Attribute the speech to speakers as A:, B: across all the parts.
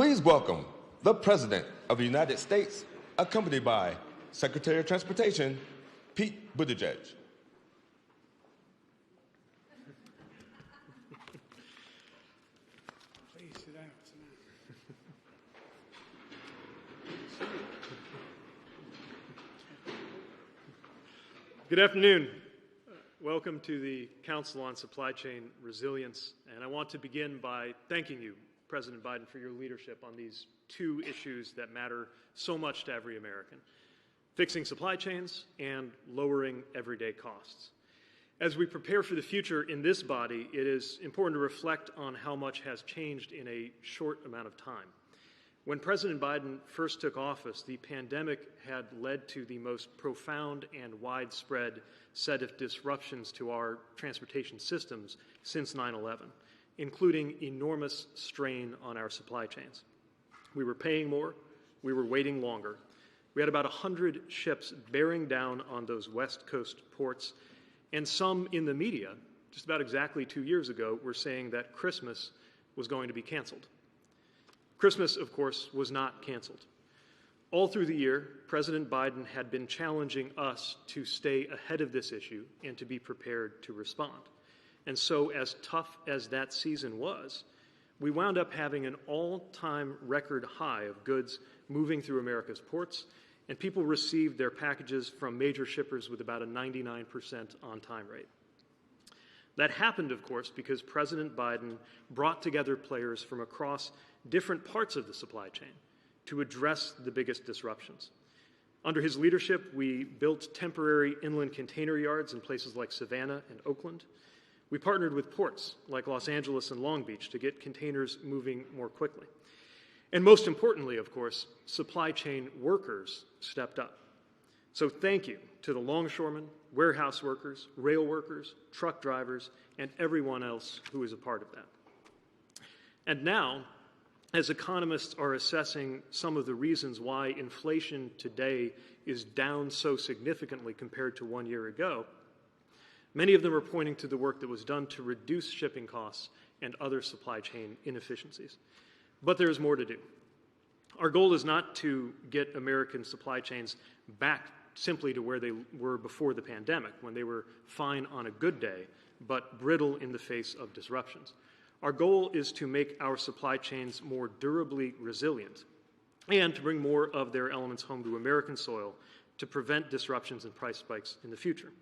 A: Please welcome the President of the United States, accompanied by Secretary of Transportation, Pete Buttigieg.
B: Please sit down. Good afternoon. Welcome to the Council on Supply Chain Resilience, and I want to begin by thanking you, President Biden, for your leadership on these two issues that matter so much to every American: fixing supply chains and lowering everyday costs. As we prepare for the future in this body, it is important to reflect on how much has changed in a short amount of time. When President Biden first took office, the pandemic had led to the most profound and widespread set of disruptions to our transportation systems since 9/11, including enormous strain on our supply chains. We were paying more, we were waiting longer. We had about 100 ships bearing down on those West Coast ports, and some in the media, just about exactly 2 years ago, were saying that Christmas was going to be canceled. Christmas, of course, was not canceled. All through the year, President Biden had been challenging us to stay ahead of this issue and to be prepared to respond. And so, as tough as that season was, we wound up having an all-time record high of goods moving through America's ports, and people received their packages from major shippers with about a 99% on-time rate. That happened, of course, because President Biden brought together players from across different parts of the supply chain to address the biggest disruptions. Under his leadership, we built temporary inland container yards in places like Savannah and Oakland. We partnered with ports like Los Angeles and Long Beach to get containers moving more quickly. And most importantly, of course, supply chain workers stepped up. So thank you to the longshoremen, warehouse workers, rail workers, truck drivers, and everyone else who is a part of that. And now, as economists are assessing some of the reasons why inflation today is down so significantly compared to 1 year ago, many of them are pointing to the work that was done to reduce shipping costs and other supply chain inefficiencies. But there is more to do. Our goal is not to get American supply chains back simply to where they were before the pandemic, when they were fine on a good day, but brittle in the face of disruptions. Our goal is to make our supply chains more durably resilient and to bring more of their elements home to American soil to prevent disruptions and price spikes in the future.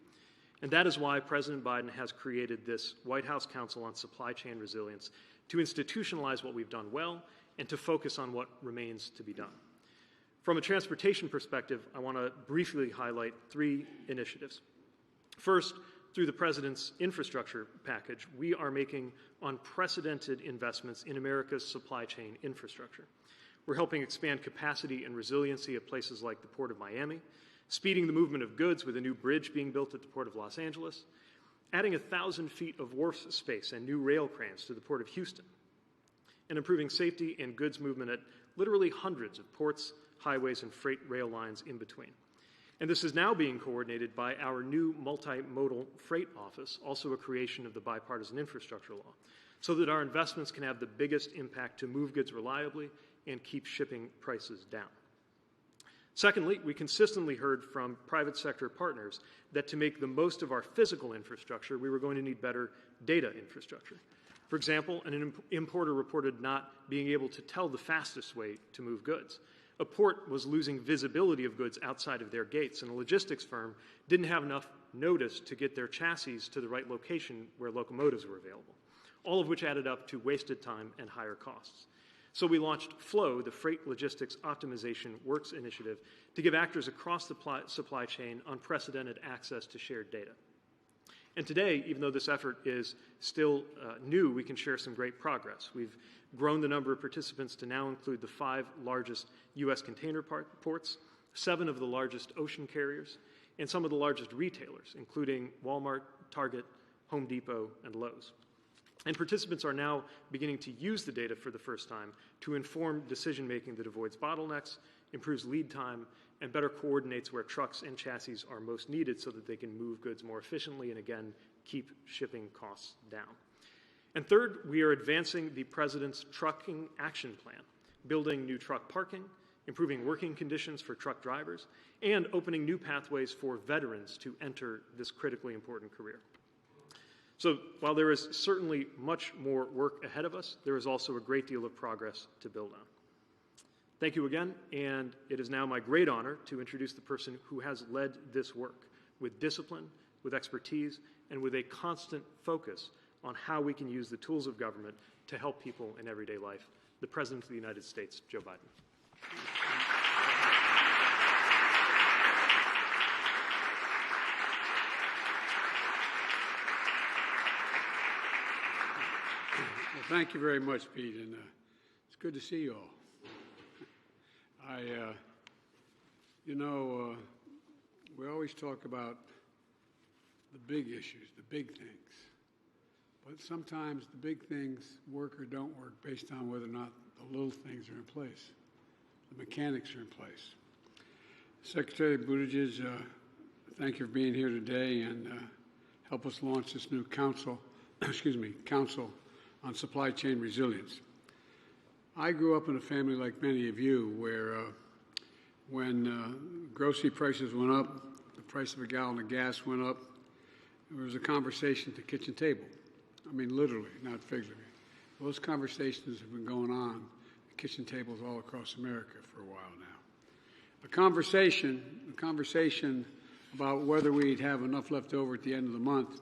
B: And that is why President Biden has created this White House Council on Supply Chain Resilience to institutionalize what we've done well and to focus on what remains to be done. From a transportation perspective, I want to briefly highlight 3 initiatives. First, through the President's infrastructure package, we are making unprecedented investments in America's supply chain infrastructure. We're helping expand capacity and resiliency at places like the Port of Miami, speeding the movement of goods with a new bridge being built at the Port of Los Angeles, adding 1,000 feet of wharf space and new rail cranes to the Port of Houston, and improving safety and goods movement at literally hundreds of ports, highways, and freight rail lines in between. And this is now being coordinated by our new multimodal freight office, also a creation of the bipartisan infrastructure law, so that our investments can have the biggest impact to move goods reliably and keep shipping prices down. Secondly, we consistently heard from private sector partners that to make the most of our physical infrastructure, we were going to need better data infrastructure. For example, an importer reported not being able to tell the fastest way to move goods. A port was losing visibility of goods outside of their gates, and a logistics firm didn't have enough notice to get their chassis to the right location where locomotives were available, all of which added up to wasted time and higher costs. So we launched FLOW, the Freight Logistics Optimization Works Initiative, to give actors across the supply chain unprecedented access to shared data. And today, even though this effort is still new, we can share some great progress. We've grown the number of participants to now include the 5 largest U.S. container ports, 7 of the largest ocean carriers, and some of the largest retailers, including Walmart, Target, Home Depot, and Lowe's. And participants are now beginning to use the data for the first time to inform decision-making that avoids bottlenecks, improves lead time, and better coordinates where trucks and chassis are most needed so that they can move goods more efficiently and, again, keep shipping costs down. And third, we are advancing the President's Trucking Action Plan building new truck parking, improving working conditions for truck drivers, and opening new pathways for veterans to enter this critically important career. So while there is certainly much more work ahead of us, there is also a great deal of progress to build on. Thank you again, and it is now my great honor to introduce the person who has led this work with discipline, with expertise, and with a constant focus on how we can use the tools of government to help people in everyday life, the President of the United States, Joe Biden.
C: Well, thank you very much, Pete, and it's good to see you all. We always talk about the big issues, the big things, but sometimes the big things work or don't work based on whether or not the little things are in place, the mechanics are in place. Secretary Buttigieg, thank you for being here today and help us launch this new Council on Supply Chain Resilience. I grew up in a family like many of you where when grocery prices went up, the price of a gallon of gas went up, there was a conversation at the kitchen table. I mean, literally, not figuratively. Those conversations have been going on at kitchen tables all across America for a while now. A conversation about whether we'd have enough left over at the end of the month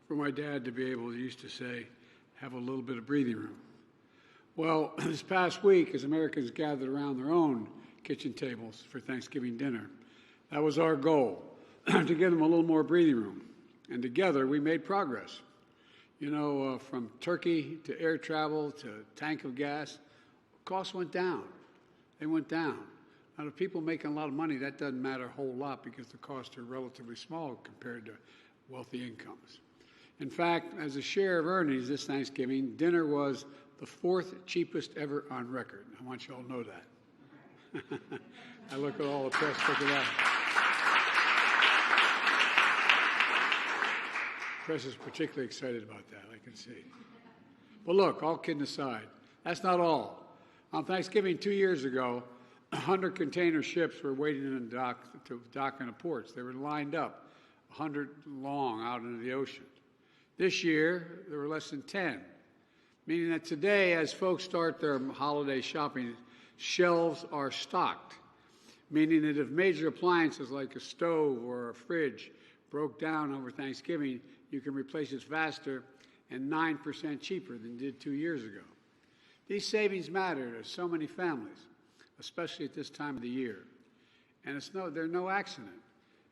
C: for my dad to be able, he used to say, have a little bit of breathing room. Well, this past week, as Americans gathered around their own kitchen tables for Thanksgiving dinner, that was our goal, to give them a little more breathing room. And together, we made progress. You know, from turkey to air travel to tank of gas, costs went down. They went down. Now, to people making a lot of money, that doesn't matter a whole lot because the costs are relatively small compared to wealthy incomes. In fact, as a share of earnings this Thanksgiving, dinner was the 4th cheapest ever on record. I want you all to know that. I look at all the press, look at that. The press is particularly excited about that, I can see. But look, all kidding aside, that's not all. On Thanksgiving 2 years ago, 100 container ships were waiting in to dock in the ports. They were lined up, 100 long out into the ocean. This year, there were less than 10, meaning that today, as folks start their holiday shopping, shelves are stocked, meaning that if major appliances like a stove or a fridge broke down over Thanksgiving, you can replace it faster and 9% cheaper than did 2 years ago. These savings matter to so many families, especially at this time of the year. And they're no accident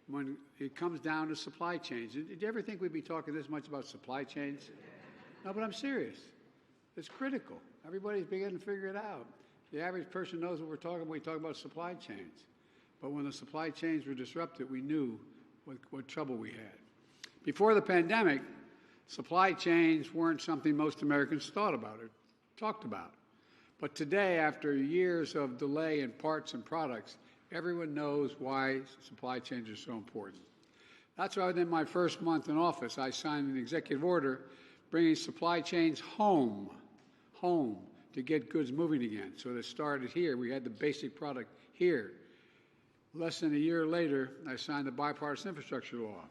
C: when it comes down to supply chains. Did you ever think we'd be talking this much about supply chains? No, but I'm serious. It's critical. Everybody's beginning to figure it out. The average person knows what we're talking about when we talk about supply chains. But when the supply chains were disrupted, we knew what trouble we had. Before the pandemic, supply chains weren't something most Americans thought about or talked about. But today, after years of delay in parts and products, everyone knows why supply chains are so important. That's why within my first month in office, I signed an executive order bringing supply chains home to get goods moving again. So it started here. We had the basic product here. Less than a year later, I signed the bipartisan infrastructure law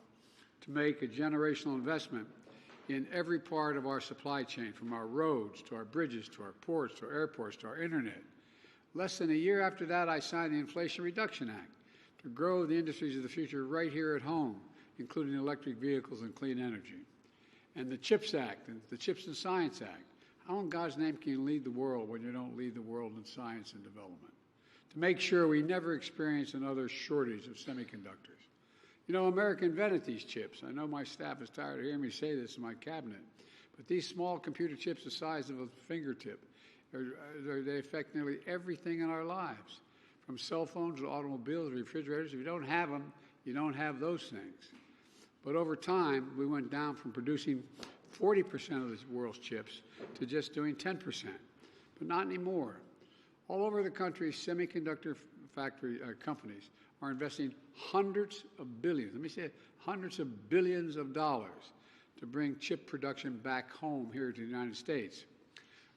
C: to make a generational investment in every part of our supply chain, from our roads to our bridges to our ports to our airports to our internet. Less than a year after that, I signed the Inflation Reduction Act to grow the industries of the future right here at home, including electric vehicles and clean energy. And the CHIPS Act and the CHIPS and Science Act. How in God's name can you lead the world when you don't lead the world in science and development? To make sure we never experience another shortage of semiconductors. You know, America invented these chips. I know my staff is tired of hearing me say this in my cabinet, but these small computer chips the size of a fingertip, they affect nearly everything in our lives, from cell phones to automobiles, refrigerators. If you don't have them, you don't have those things. But over time, we went down from producing 40% of the world's chips to just doing 10%, but not anymore. All over the country, semiconductor factory companies are investing hundreds of billions, let me say it, hundreds of billions of dollars to bring chip production back home here to the United States.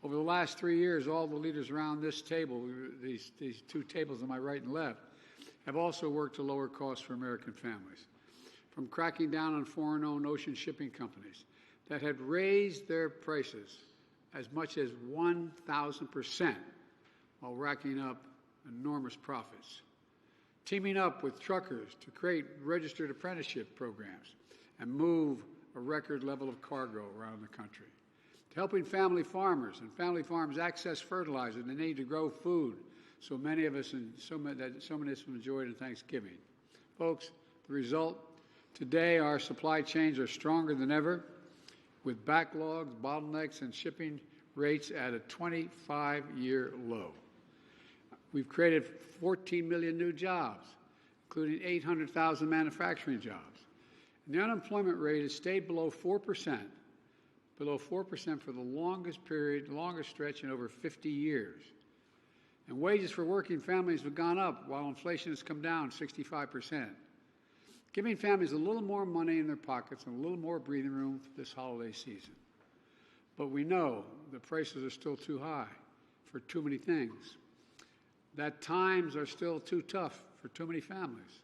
C: Over the last 3 years, all the leaders around this table, these two tables on my right and left, have also worked to lower costs for American families. From cracking down on foreign-owned ocean shipping companies that had raised their prices as much as 1,000% while racking up enormous profits. Teaming up with truckers to create registered apprenticeship programs and move a record level of cargo around the country. To helping family farmers and family farms access fertilizer they need to grow food so many of us enjoyed in Thanksgiving. Folks, the result, today our supply chains are stronger than ever, with backlogs, bottlenecks, and shipping rates at a 25-year low. We've created 14 million new jobs, including 800,000 manufacturing jobs. And the unemployment rate has stayed below 4%, for the longest stretch in over 50 years. And wages for working families have gone up while inflation has come down 65%. Giving families a little more money in their pockets and a little more breathing room this holiday season. But we know the prices are still too high for too many things. That times are still too tough for too many families.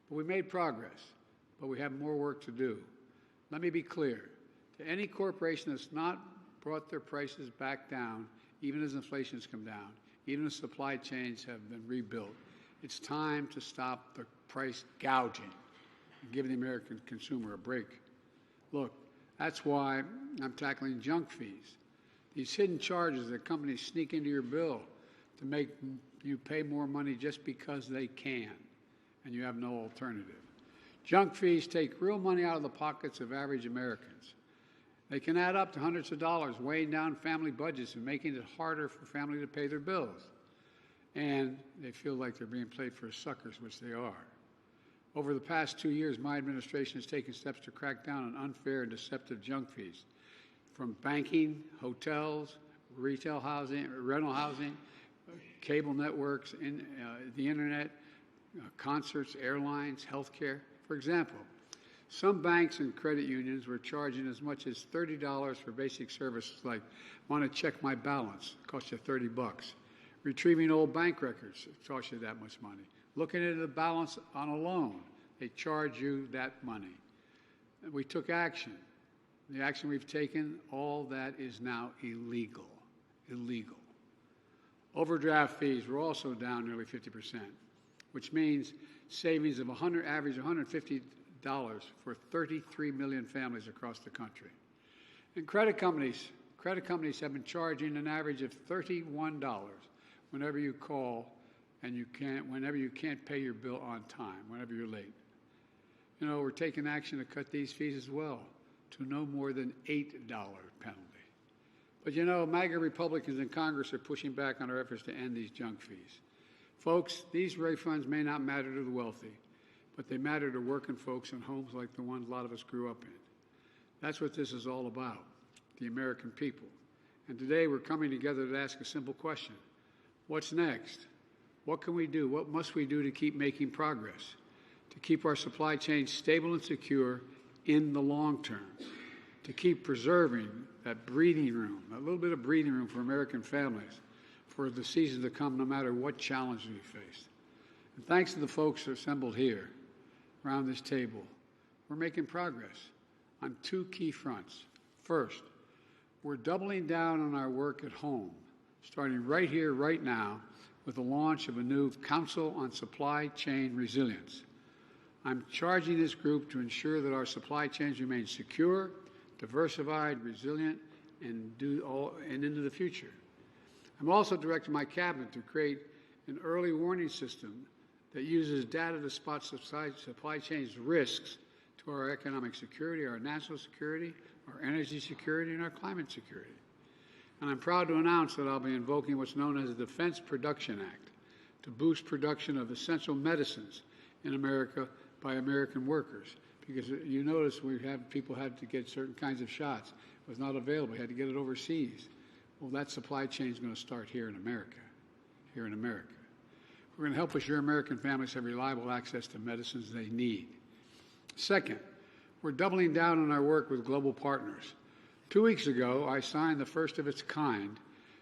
C: But we made progress, but we have more work to do. Let me be clear. To any corporation that's not brought their prices back down, even as inflation has come down, even as supply chains have been rebuilt, it's time to stop the price gouging and give the American consumer a break. Look, that's why I'm tackling junk fees, these hidden charges that companies sneak into your bill to make you pay more money just because they can, and you have no alternative. Junk fees take real money out of the pockets of average Americans. They can add up to hundreds of dollars, weighing down family budgets and making it harder for families to pay their bills. And they feel like they're being played for suckers, which they are. Over the past 2 years, my administration has taken steps to crack down on unfair and deceptive junk fees, from banking, hotels, retail housing, rental housing, cable networks, the internet, concerts, airlines, healthcare. For example, some banks and credit unions were charging as much as $30 for basic services like, want to check my balance, it costs you $30. Retrieving old bank records, it costs you that much money. Looking at the balance on a loan, they charge you that money. And we took action. The action we've taken, all that is now illegal. Illegal. Overdraft fees were also down nearly 50%, which means savings of average $150 for 33 million families across the country. And credit companies have been charging an average of $31 whenever you call and whenever you can't pay your bill on time, whenever you're late. You know, we're taking action to cut these fees as well to no more than $8 penalty. But you know, MAGA Republicans in Congress are pushing back on our efforts to end these junk fees. Folks, these refunds may not matter to the wealthy, but they matter to working folks in homes like the ones a lot of us grew up in. That's what this is all about, the American people. And today we're coming together to ask a simple question. What's next? What can we do? What must we do to keep making progress? To keep our supply chain stable and secure in the long term? To keep preserving that breathing room, a little bit of breathing room for American families for the season to come, no matter what challenges we face. And thanks to the folks assembled here around this table, we're making progress on two key fronts. First, we're doubling down on our work at home, starting right here, right now, with the launch of a new Council on Supply Chain Resilience. I'm charging this group to ensure that our supply chains remain secure, diversified, resilient, and into the future. I'm also directing my cabinet to create an early warning system that uses data to spot supply chains risks to our economic security, our national security, our energy security, and our climate security. And I'm proud to announce that I'll be invoking what's known as the Defense Production Act to boost production of essential medicines in America by American workers. Because you notice people had to get certain kinds of shots. It was not available. They had to get it overseas. Well, that supply chain is going to start here in America. Here in America. We're going to help assure American families have reliable access to medicines they need. Second, we're doubling down on our work with global partners. 2 weeks ago, I signed the first of its kind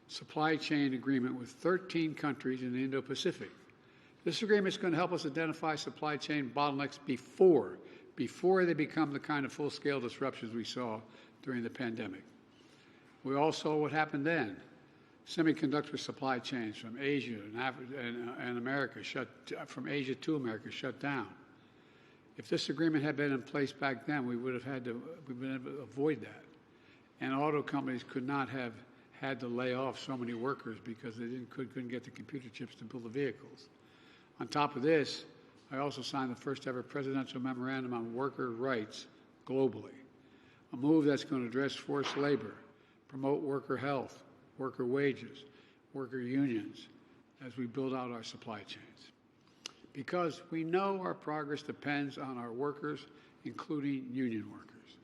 C: supply chain agreement with 13 countries in the Indo-Pacific. This agreement is going to help us identify supply chain bottlenecks before they become the kind of full-scale disruptions we saw during the pandemic. We all saw what happened then. Semiconductor supply chains from Asia and America from Asia to America shut down. If this agreement had been in place back then, we've been able to avoid that. And auto companies could not have had to lay off so many workers because they couldn't get the computer chips to build the vehicles. On top of this, I also signed the first ever presidential memorandum on worker rights globally, a move that's going to address forced labor, promote worker health, worker wages, worker unions, as we build out our supply chains. Because we know our progress depends on our workers, including union workers.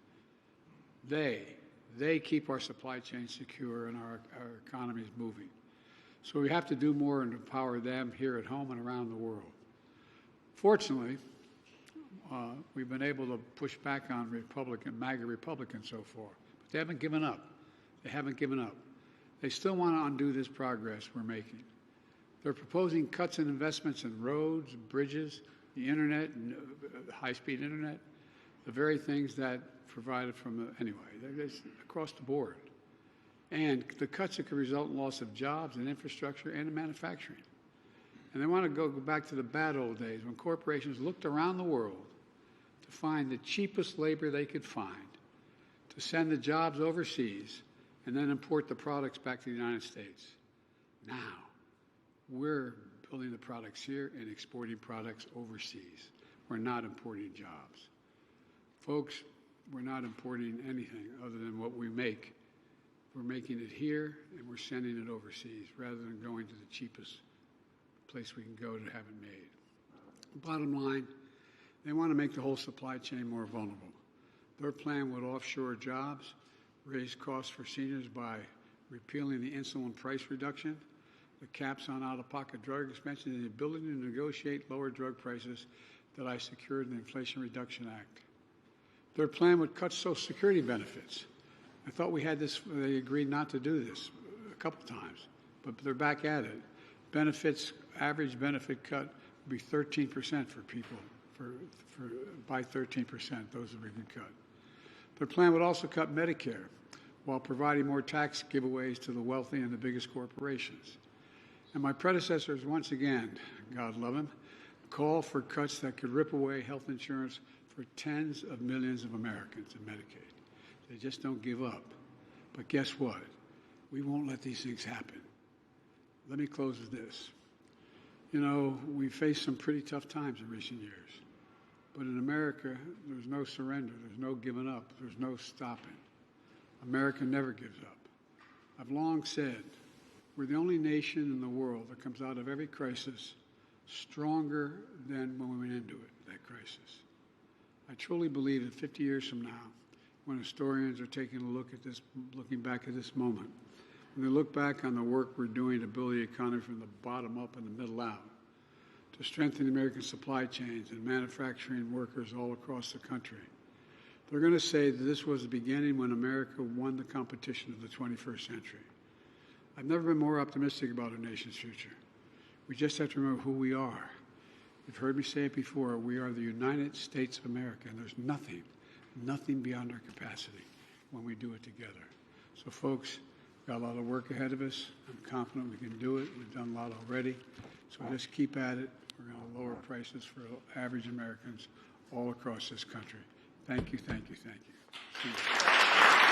C: They keep our supply chain secure and our economies moving. So we have to do more and empower them here at home and around the world. Fortunately, we've been able to push back on MAGA Republicans so far, but they haven't given up. They haven't given up. They still want to undo this progress we're making. They're proposing cuts in investments in roads, bridges, the internet, and high-speed internet, the very things that provided anyway, they're across the board. And the cuts that could result in loss of jobs and infrastructure and in manufacturing. And they want to go back to the bad old days when corporations looked around the world to find the cheapest labor they could find, to send the jobs overseas, and then import the products back to the United States. Now, we're building the products here and exporting products overseas. We're not importing jobs. Folks, we're not importing anything other than what we make. We're making it here and we're sending it overseas rather than going to the cheapest place we can go to have it made. Bottom line, they want to make the whole supply chain more vulnerable. Their plan would offshore jobs, raise costs for seniors by repealing the insulin price reduction, the caps on out-of-pocket drug expenses, and the ability to negotiate lower drug prices that I secured in the Inflation Reduction Act. Their plan would cut Social Security benefits. I thought we had this, they agreed not to do this a couple times, but they're back at it. Benefits, average benefit cut would be 13% for people, by 13%, those would be cut. Their plan would also cut Medicare while providing more tax giveaways to the wealthy and the biggest corporations. And my predecessors, once again, God love him, call for cuts that could rip away health insurance for tens of millions of Americans in Medicaid. They just don't give up. But guess what? We won't let these things happen. Let me close with this. You know, we faced some pretty tough times in recent years. But in America, there's no surrender. There's no giving up. There's no stopping. America never gives up. I've long said we're the only nation in the world that comes out of every crisis stronger than when we went into it, that crisis. I truly believe that 50 years from now, when historians are taking a look at this, looking back at this moment, when they look back on the work we're doing to build the economy from the bottom up and the middle out, to strengthen American supply chains and manufacturing workers all across the country, they're going to say that this was the beginning when America won the competition of the 21st century. I've never been more optimistic about our nation's future. We just have to remember who we are. You've heard me say it before, we are the United States of America, and there's nothing beyond our capacity when we do it together. So folks, we've got a lot of work ahead of us. I'm confident we can do it. We've done a lot already. So just keep at it. We're going to lower prices for average Americans all across this country. Thank you, thank you, thank you.